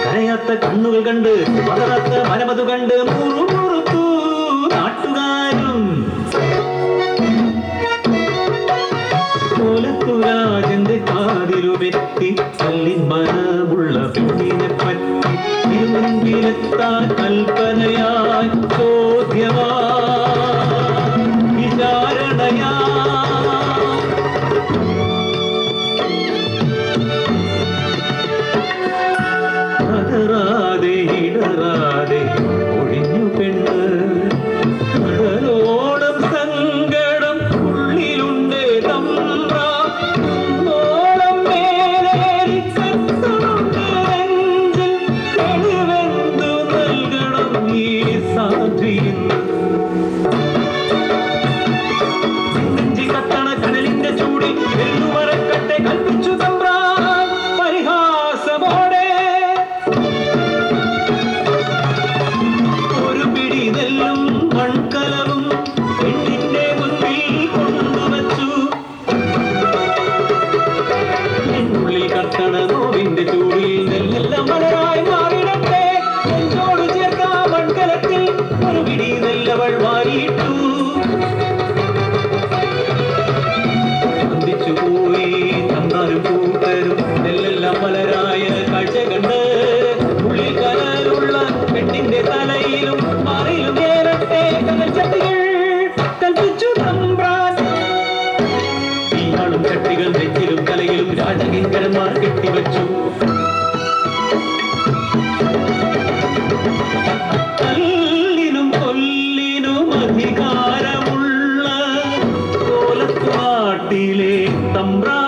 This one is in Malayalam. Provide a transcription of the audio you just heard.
കരയാത്ത കണ്ണുകൾ കണ്ട് പതറാത്ത മനമതു കണ്ട് മുറുമുറുത്തു നാട്ടുകാരും. കോലത്തുരാജന്റെ കാതിലു വെത്തി കല്ലിൻ മനമുള്ള പെണ്ണിനെ പറ്റി ഇരുമുൻപിലെത്താൻ കൽപ്പനയായി ചോദ്യമാ വിചാരണയാ. ഇടറാതെ ഒഴിഞ്ഞു പെണ്ണ് കടലോളം സങ്കടം ഉള്ളിലുണ്ട് തമ്പ്രാനോളം മേലേറി കത്തുന്നുണ്ട് നെഞ്ചിൽ കഴിവെന്തു നൽകണം ഈ സാധ്വിന്ന്. നെഞ്ചി കത്തണ കടലിന്റെ ചൂടിൽ വെല്ലുമറക്കട്ടെ കൽപ്പിച്ചു തമ്പ്രാൻ പരിഹാസമോടെ. മൺകലവും പെണ്ണിന്റെ മുൻപിൽ കൊണ്ടുവച്ചു. എന്നുള്ളിൽ കത്തണ നോവിന്റെ ചൂടിൽ നെല്ലെല്ലാം മലരായി മാറിടട്ടെ. നെഞ്ചോട് ചേർത്ത മൺകലത്തിൽ ഒരു പിടി നെല്ലവൾ വാരിയിട്ടു. വന്ദിച്ചു പോയി തന്നാലും കൂട്ടരും നെല്ലെല്ലാം മലരായ കാഴ്ച കണ്ട് ഉള്ളിൽ കലരുള്ള പെണ്ണിന്റെ തലയിലും മാറിലും ചട്ടികൾ നെറ്റിലും തലയിലും രാജകിങ്കരന്മാർ കെട്ടിവച്ചു. കല്ലിനും കൊല്ലിനും അധികാരമുള്ള കോലത്തുനാട്ടിലെ തമ്പ്രാൻ